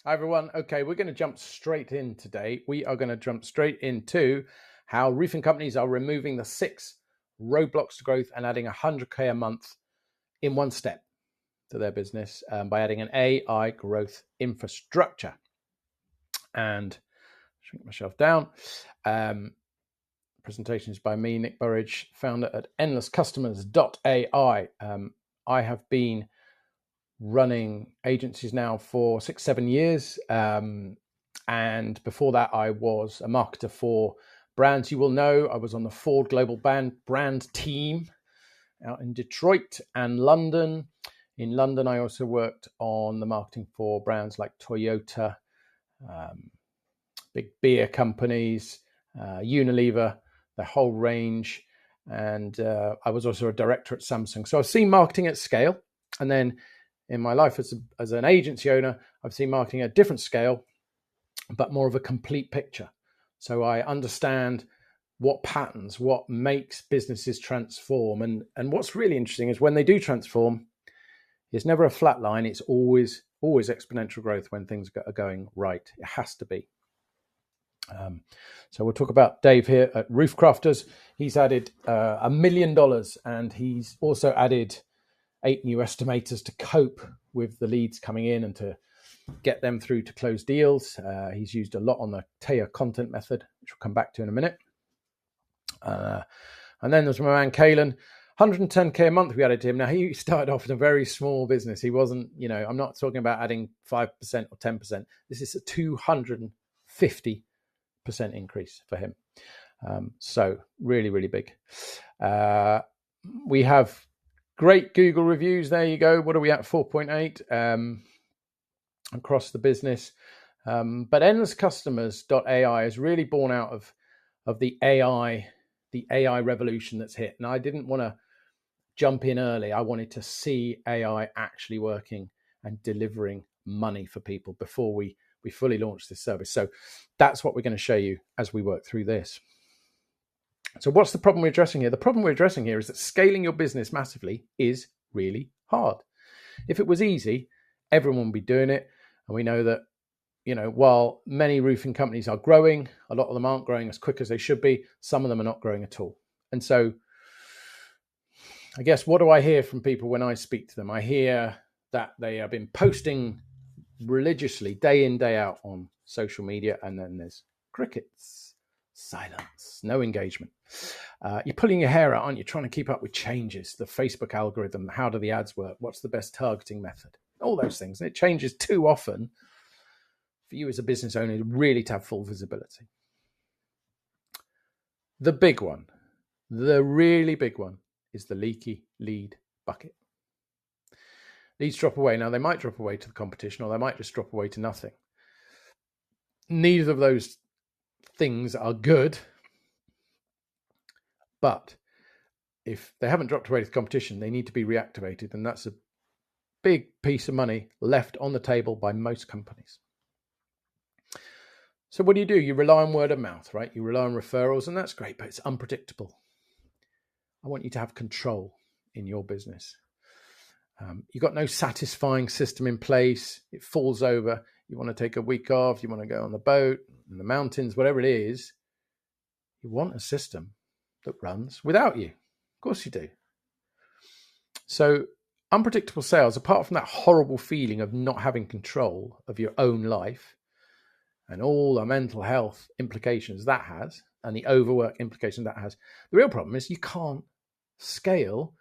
Hi, everyone. Okay, we're going to jump straight in today. We are going to jump straight into how roofing companies are removing the 6 roadblocks to growth and adding 100K a month in one step to their business by adding an AI growth infrastructure. And shrink myself down. Presentation is by me, Nick Burridge, founder at endlesscustomers.ai. I have been running agencies now for 6-7 years, and before that I was a marketer for brands you will know. I was on the Ford global brand team out in Detroit and London. In London I also worked on the marketing for brands like Toyota, big beer companies, Unilever, the whole range, and I was also a director at Samsung. So I've seen marketing at scale, and then in my life as an agency owner, I've seen marketing at a different scale, but more of a complete picture. So I understand what patterns, what makes businesses transform. And what's really interesting is when they do transform, it's never a flat line. It's always exponential growth when things are going right. It has to be. So we'll talk about Dave here at Roofcrafters. He's added $1 million, and he's also added 8 new estimators to cope with the leads coming in and to get them through to close deals. He's used a lot on the Taya content method, which we'll come back to in a minute. And then there's my man, Kalen, 110K a month we added to him. Now, he started off in a very small business. He wasn't, I'm not talking about adding 5% or 10%. This is a 250% increase for him. So really, really big. We have great Google reviews. There you go. What are we at? 4.8 across the business. But endlesscustomers.ai is really born out of the AI revolution that's hit. And I didn't want to jump in early. I wanted to see AI actually working and delivering money for people before we fully launched this service. So that's what we're going to show you as we work through this. So what's the problem we're addressing here? The problem we're addressing here is that scaling your business massively is really hard. If it was easy, everyone would be doing it. And we know that, while many roofing companies are growing, a lot of them aren't growing as quick as they should be. Some of them are not growing at all. And so I guess, what do I hear from people when I speak to them? I hear that they have been posting religiously day in, day out on social media, and then there's crickets, silence, no engagement. You're pulling your hair out, aren't you? Trying to keep up with changes, the Facebook algorithm, how do the ads work, what's the best targeting method, all those things. And it changes too often for you as a business owner really to have full visibility. The big one, the really big one, is the leaky lead bucket. Leads drop away. Now, they might drop away to the competition, or they might just drop away to nothing. Neither of those things are good. But if they haven't dropped away to the competition, they need to be reactivated. And that's a big piece of money left on the table by most companies. So what do? You rely on word of mouth, right? You rely on referrals, and that's great, but it's unpredictable. I want you to have control in your business. You've got no satisfying system in place. It falls over. You want to take a week off. You want to go on the boat, in the mountains, whatever it is. You want a system that runs without you. Of course you do. So unpredictable sales, apart from that horrible feeling of not having control of your own life and all the mental health implications that has, and the overwork implications that has, the real problem is you can't scale,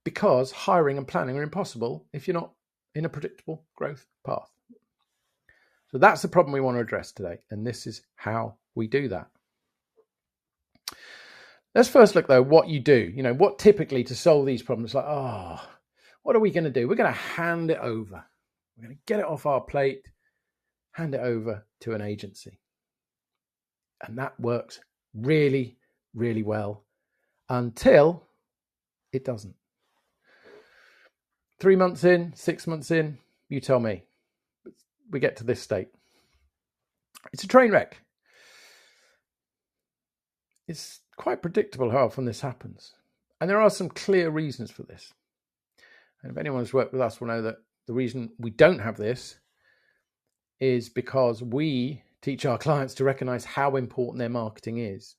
because hiring and planning are impossible if you're not in a predictable growth path. So that's the problem we want to address today, and this is how we do that. Let's first look, though, what you do. What typically to solve these problems, what are we going to do? We're going to hand it over. We're going to get it off our plate, hand it over to an agency. And that works really, really well until it doesn't. 3 months in, 6 months in, you tell me. We get to this state. It's a train wreck. It's quite predictable how often this happens. And there are some clear reasons for this. And if anyone's worked with us will know that the reason we don't have this is because we teach our clients to recognize how important their marketing is.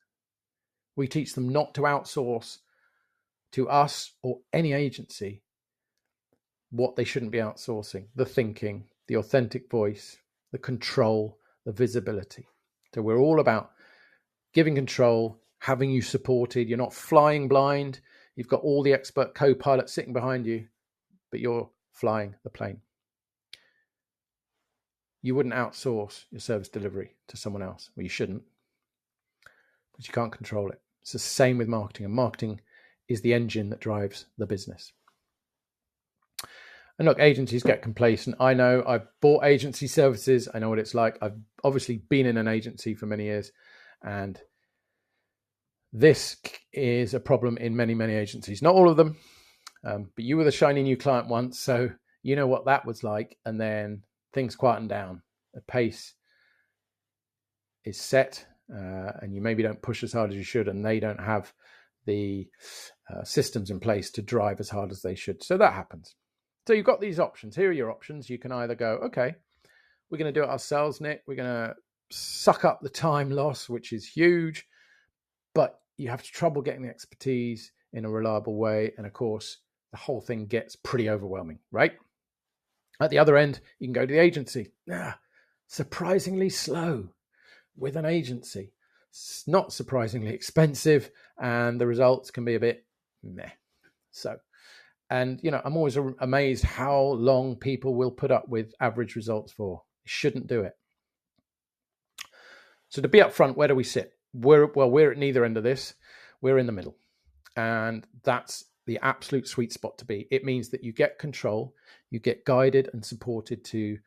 We teach them not to outsource to us or any agency what they shouldn't be outsourcing: the thinking, the authentic voice, the control, the visibility. So we're all about giving control, having you supported. You're not flying blind. You've got all the expert co-pilots sitting behind you, but you're flying the plane. You wouldn't outsource your service delivery to someone else. Well, you shouldn't, but you can't control it. It's the same with marketing, and marketing is the engine that drives the business. And look, agencies get complacent. I know, I've bought agency services. I know what it's like. I've obviously been in an agency for many years, and this is a problem in many, many agencies. Not all of them, but you were the shiny new client once, so you know what that was like. And then things quieten down. The pace is set, and you maybe don't push as hard as you should, and they don't have the systems in place to drive as hard as they should. So that happens. So you've got these options. Here are your options. You can either go, okay, we're going to do it ourselves, Nick. We're going to suck up the time loss, which is huge, but you have trouble getting the expertise in a reliable way. And of course, the whole thing gets pretty overwhelming, right? At the other end, you can go to the agency. Surprisingly slow with an agency. It's not surprisingly expensive, and the results can be a bit meh. So, and I'm always amazed how long people will put up with average results for. You shouldn't do it. So to be upfront, where do we sit? We're at neither end of this. We're in the middle, and that's the absolute sweet spot to be. It means that you get control, you get guided and supported to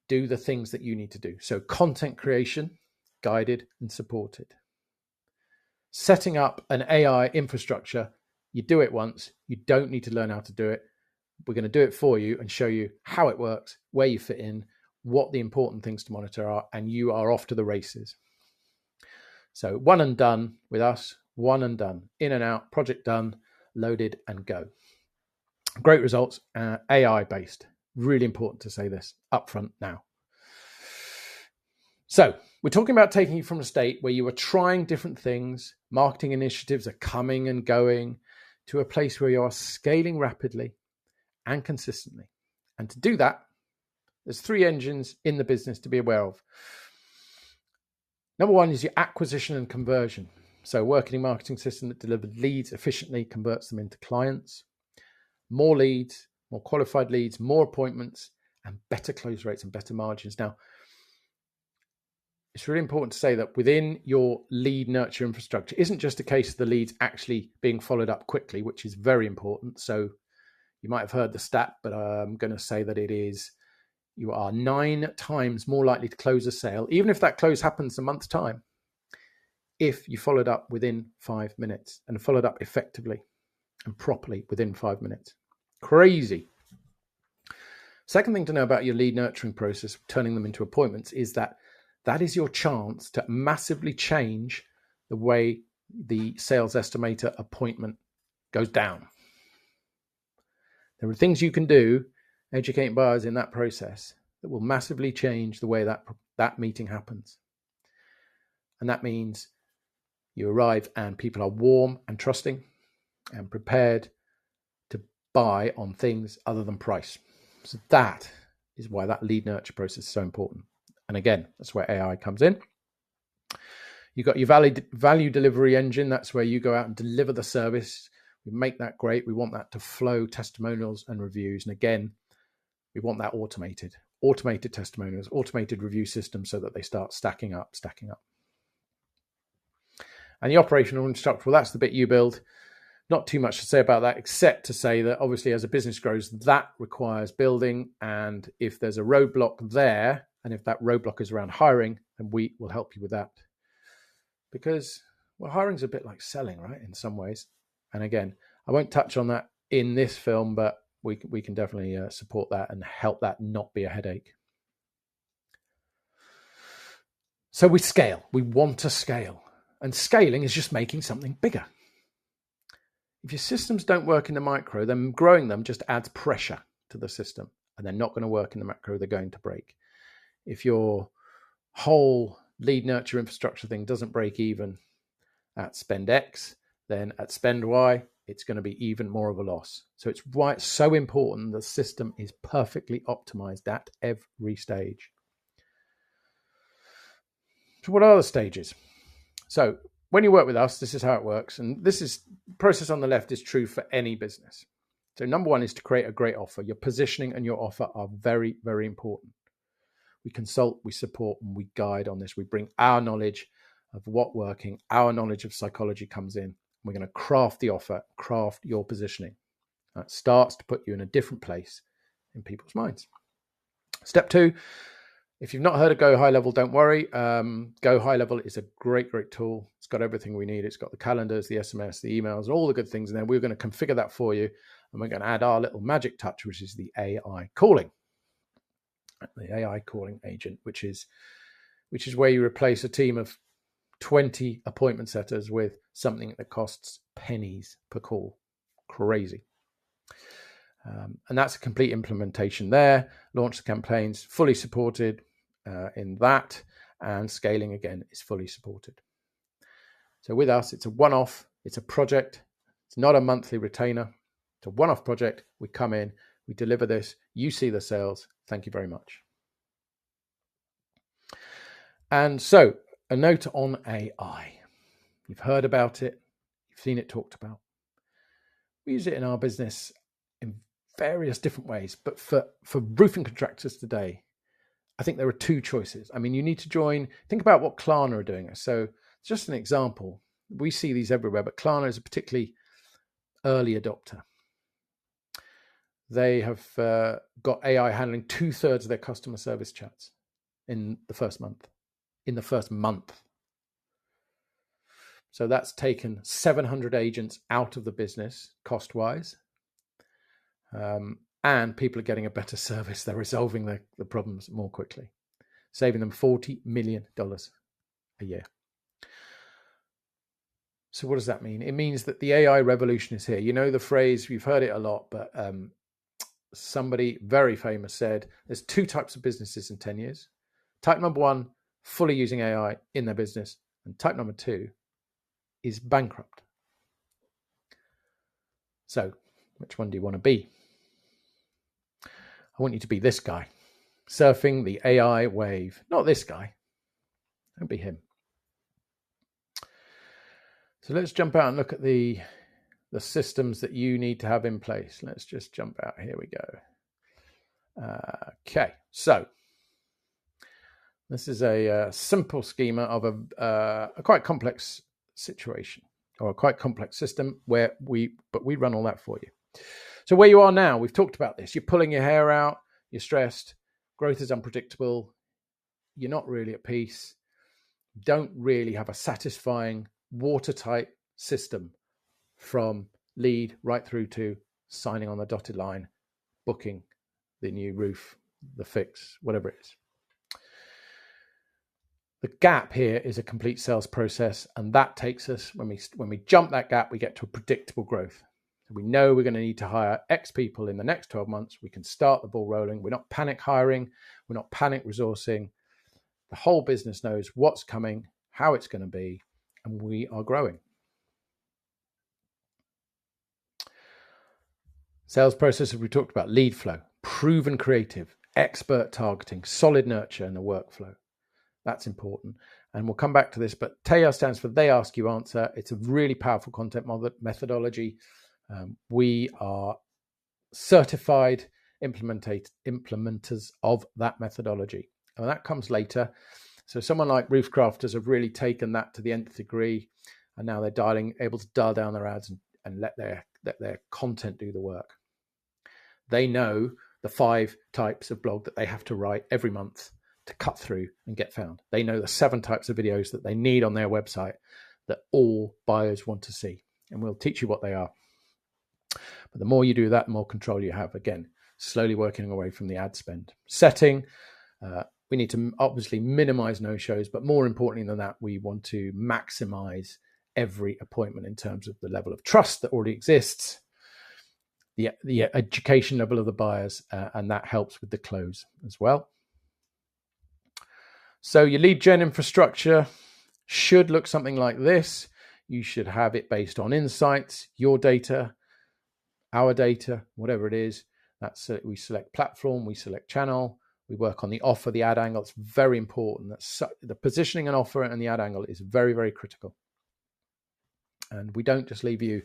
do the things that you need to do. So content creation, guided and supported. Setting up an AI infrastructure, you do it once, you don't need to learn how to do it. We're going to do it for you and show you how it works, where you fit in, what the important things to monitor are, and you are off to the races. So one and done with us, one and done, in and out, project done, loaded and go. Great results, AI based. Really important to say this up front now. So we're talking about taking you from a state where you are trying different things, marketing initiatives are coming and going, to a place where you are scaling rapidly and consistently. And to do that, there's 3 engines in the business to be aware of. Number 1 is your acquisition and conversion. So working marketing system that delivers leads efficiently, converts them into clients. More leads, more qualified leads, more appointments, and better close rates and better margins. Now, it's really important to say that within your lead nurture infrastructure isn't just a case of the leads actually being followed up quickly, which is very important. So you might have heard the stat, but I'm going to say that you are 9 times more likely to close a sale, even if that close happens a month's time, if you followed up within 5 minutes and followed up effectively and properly within 5 minutes. Crazy. Second thing to know about your lead nurturing process, turning them into appointments, is that is your chance to massively change the way the sales estimator appointment goes down. There are things you can do, educating buyers in that process, that will massively change the way that meeting happens. And that means you arrive and people are warm and trusting and prepared to buy on things other than price. So that is why that lead nurture process is so important. And again, that's where AI comes in. You've got your value delivery engine. That's where you go out and deliver the service. We make that great. We want that to flow testimonials and reviews. And again, we want that automated testimonials, automated review systems so that they start stacking up. And the operational and structural, that's the bit you build. Not too much to say about that, except to say that obviously as a business grows, that requires building. And if there's a roadblock there, and if that roadblock is around hiring, then we will help you with that. Because, well, hiring's a bit like selling, right, in some ways. And again, I won't touch on that in this film, but we can definitely support that and help that not be a headache. So we scale. We want to scale. And scaling is just making something bigger. If your systems don't work in the micro, then growing them just adds pressure to the system. And they're not going to work in the macro. They're going to break. if your whole lead nurture infrastructure thing doesn't break even at spend X, then at spend Y, it's going to be even more of a loss. So it's why it's so important the system is perfectly optimized at every stage. So what are the stages? So when you work with us, this is how it works. And this is process on the left is true for any business. So number one is to create a great offer. Your positioning and your offer are very, very important. We consult, we support, and we guide on this. We bring our knowledge of what working, our knowledge of psychology comes in. We're going to craft the offer, craft your positioning. That starts to put you in a different place in people's minds. Step two, if you've not heard of Go High Level, don't worry. Go High Level is a great, great tool. It's got everything we need. It's got the calendars, the SMS, the emails, all the good things in there. We're going to configure that for you. And we're going to add our little magic touch, which is the AI calling. The AI calling agent, which is where you replace a team of 20 appointment setters with something that costs pennies per call. Crazy. And that's a complete implementation there. Launch the campaigns, fully supported in that, and scaling again is fully supported. So with us, it's a one-off, it's a project, it's not a monthly retainer, it's a one-off project. We come in, we deliver this, you see the sales, thank you very much. And so a note on AI. You've heard about it, you've seen it talked about. We use it in our business in various different ways, but for roofing contractors today, I think there are two choices. I mean, you need to join, think about what Klarna are doing. So just an example, we see these everywhere, but Klarna is a particularly early adopter. They have got AI handling 2/3 of their customer service chats in the first month. So that's taken 700 agents out of the business cost-wise. And people are getting a better service. They're resolving the problems more quickly, saving them $40 million a year. So what does that mean? It means that the AI revolution is here. You know the phrase, you've heard it a lot, but somebody very famous said, there's two types of businesses in 10 years. Type number one, fully using AI in their business. And type number two is bankrupt. So which one do you want to be? I want you to be this guy, surfing the AI wave. Not this guy. Don't be him. So let's jump out and look at the systems that you need to have in place. Let's just jump out. Here we go. Okay, so this is a simple schema of a quite complex situation or a quite complex system where we run all that for you. So where you are now, we've talked about this. You're pulling your hair out, you're stressed, growth is unpredictable, you're not really at peace, you don't really have a satisfying, watertight system from lead right through to signing on the dotted line, booking the new roof, the fix, whatever it is. The gap here is a complete sales process, and that takes us, when we jump that gap, we get to a predictable growth. We know we're going to need to hire X people in the next 12 months. We can start the ball rolling. We're not panic hiring. We're not panic resourcing. The whole business knows what's coming, how it's going to be, and we are growing. Sales process, as we talked about, lead flow, proven creative, expert targeting, solid nurture in the workflow. That's important. And we'll come back to this, but TAYA stands for They Ask You Answer. It's a really powerful content methodology. We are certified implementers of that methodology. And that comes later. So someone like Roof Crafters have really taken that to the nth degree. And now they're able to dial down their ads and let their content do the work. They know the 5 types of blog that they have to write every month to cut through and get found. They know the 7 types of videos that they need on their website that all buyers want to see. And we'll teach you what they are. But the more you do that, the more control you have. Again, slowly working away from the ad spend. Setting, we need to obviously minimize no-shows, but more importantly than that, we want to maximize every appointment in terms of the level of trust that already exists, the education level of the buyers, and that helps with the close as well. So your lead gen infrastructure should look something like this. You should have it based on insights, your data, our data, whatever it is. That's we select platform, we select channel, we work on the offer, the ad angle. It's very important. The positioning and offer and the ad angle is very, very critical. And we don't just leave you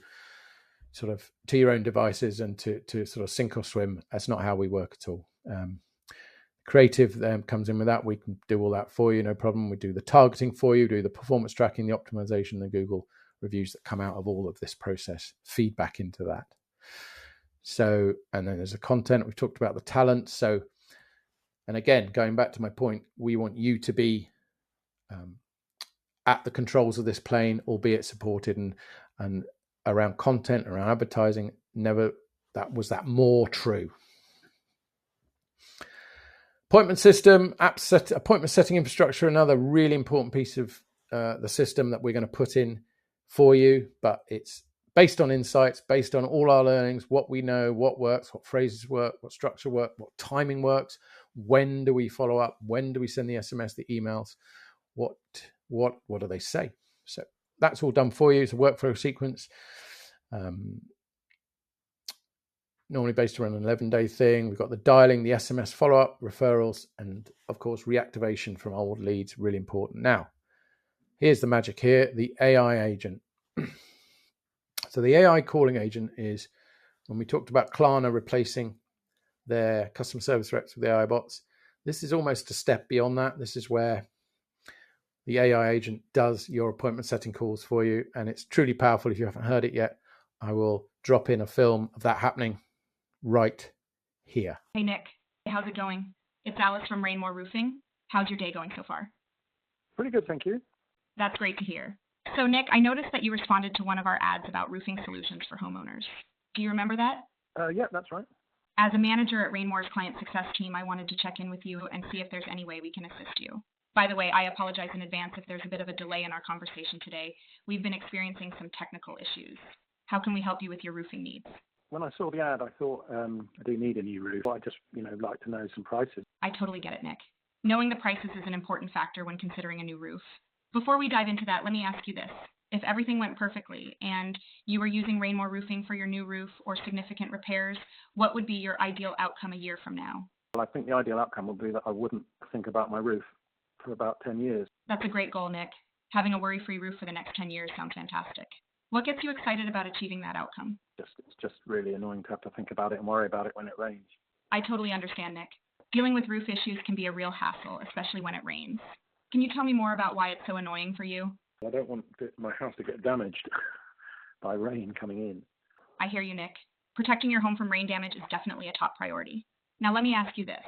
sort of to your own devices and to sort of sink or swim. That's not how we work at all. Creative comes in with that. We can do all that for you, no problem. We do the targeting for you, do the performance tracking, the optimization, the Google reviews that come out of all of this process, feedback into that. So, and then there's the content. We've talked about the talent. So, and again, going back to my point, we want you to be at the controls of this plane, albeit supported and around content, around advertising. Never that more true. Appointment system, appointment setting infrastructure, another really important piece of the system that we're going to put in for you, but it's based on insights, based on all our learnings, what we know, what works, what phrases work, what structure work, what timing works, when do we follow up, when do we send the SMS, the emails, what do they say? So that's all done for you. It's a workflow sequence. Normally based around an 11-day thing. We've got the dialing, the SMS follow-up, referrals, and of course, reactivation from old leads, really important. Now, here's the magic here, the AI agent. So the AI calling agent is, when we talked about Klarna replacing their customer service reps with AI bots, this is almost a step beyond that. This is where the AI agent does your appointment setting calls for you, and it's truly powerful. If you haven't heard it yet, I will drop in a film of that happening right here. Hey, Nick. How's it going? It's Alice from Rainmore Roofing. How's your day going so far? Pretty good, thank you. That's great to hear. So, Nick, I noticed that you responded to one of our ads about roofing solutions for homeowners. Do you remember that? Yeah, that's right. As a manager at Rainmore's client success team, I wanted to check in with you and see if there's any way we can assist you. By the way, I apologize in advance if there's a bit of a delay in our conversation today. We've been experiencing some technical issues. How can we help you with your roofing needs? When I saw the ad, I thought I do need a new roof. I just, like to know some prices. I totally get it, Nick. Knowing the prices is an important factor when considering a new roof. Before we dive into that, let me ask you this. If everything went perfectly and you were using Rainmore Roofing for your new roof or significant repairs, what would be your ideal outcome a year from now? Well, I think the ideal outcome would be that I wouldn't think about my roof for about 10 years. That's a great goal, Nick. Having a worry-free roof for the next 10 years sounds fantastic. What gets you excited about achieving that outcome? It's just really annoying to have to think about it and worry about it when it rains. I totally understand, Nick. Dealing with roof issues can be a real hassle, especially when it rains. Can you tell me more about why it's so annoying for you? I don't want my house to get damaged by rain coming in. I hear you, Nick. Protecting your home from rain damage is definitely a top priority. Now let me ask you this.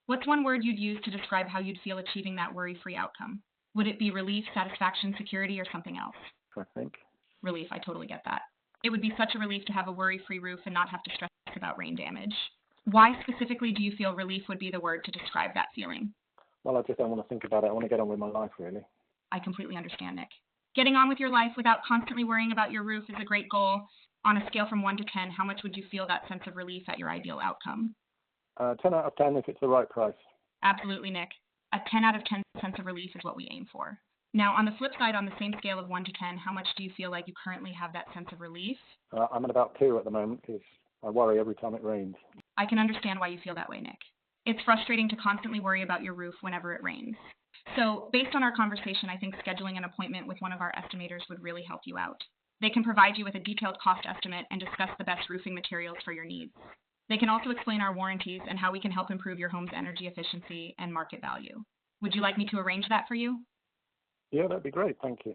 What's one word you'd use to describe how you'd feel achieving that worry-free outcome? Would it be relief, satisfaction, security, or something else? I think. Relief, I totally get that. It would be such a relief to have a worry-free roof and not have to stress about rain damage. Why specifically do you feel relief would be the word to describe that feeling? Well, I just don't want to think about it. I want to get on with my life, really. I completely understand, Nick. Getting on with your life without constantly worrying about your roof is a great goal. On a scale from 1 to 10, how much would you feel that sense of relief at your ideal outcome? 10 out of 10 if it's the right price. Absolutely, Nick. A 10 out of 10 sense of relief is what we aim for. Now, on the flip side, on the same scale of 1 to 10, how much do you feel like you currently have that sense of relief? I'm at about 2 at the moment because I worry every time it rains. I can understand why you feel that way, Nick. It's frustrating to constantly worry about your roof whenever it rains. So, based on our conversation, I think scheduling an appointment with one of our estimators would really help you out. They can provide you with a detailed cost estimate and discuss the best roofing materials for your needs. They can also explain our warranties and how we can help improve your home's energy efficiency and market value. Would you like me to arrange that for you? Yeah, that'd be great. Thank you.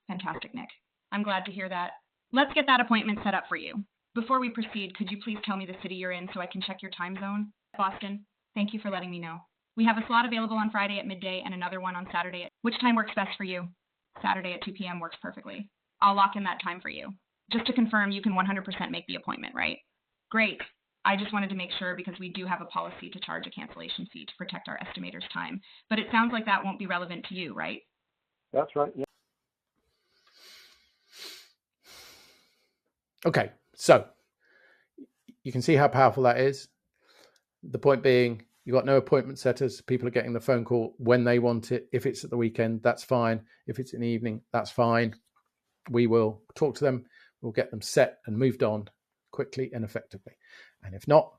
Fantastic, Nick. I'm glad to hear that. Let's get that appointment set up for you. Before we proceed, could you please tell me the city you're in so I can check your time zone? Boston. Thank you for letting me know. We have a slot available on Friday at midday and another one on Saturday. Which time works best for you? Saturday at 2 p.m. works perfectly. I'll lock in that time for you. Just to confirm, you can 100% make the appointment, right? Great. I just wanted to make sure because we do have a policy to charge a cancellation fee to protect our estimator's time. But it sounds like that won't be relevant to you, right? That's right, yeah. Okay, so you can see how powerful that is. The point being, You've got no appointment setters. People are getting the phone call when they want it. If it's at the weekend, that's fine. If it's in the evening, that's fine. We will talk to them. We'll get them set and moved on quickly and effectively. And if not,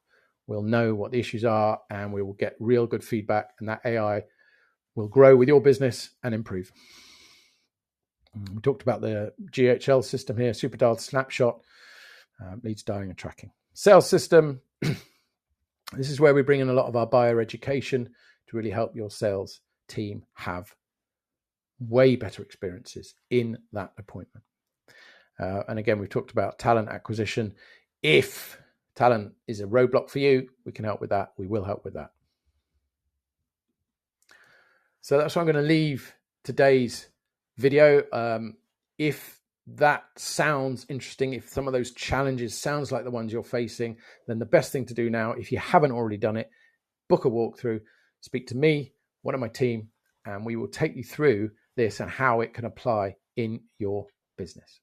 we'll know what the issues are and we will get real good feedback, and that AI will grow with your business and improve. We talked about the GHL system here, super dialed snapshot, leads dialing and tracking. Sales system. This is where we bring in a lot of our buyer education to really help your sales team have way better experiences in that appointment. And again, we've talked about talent acquisition. If talent is a roadblock for you, we can help with that. We will help with that. So that's where I'm going to leave today's video. If that sounds interesting, if some of those challenges sounds like the ones you're facing, then the best thing to do now, if you haven't already done it, book a walkthrough, speak to me, one of my team, and we will take you through this and how it can apply in your business.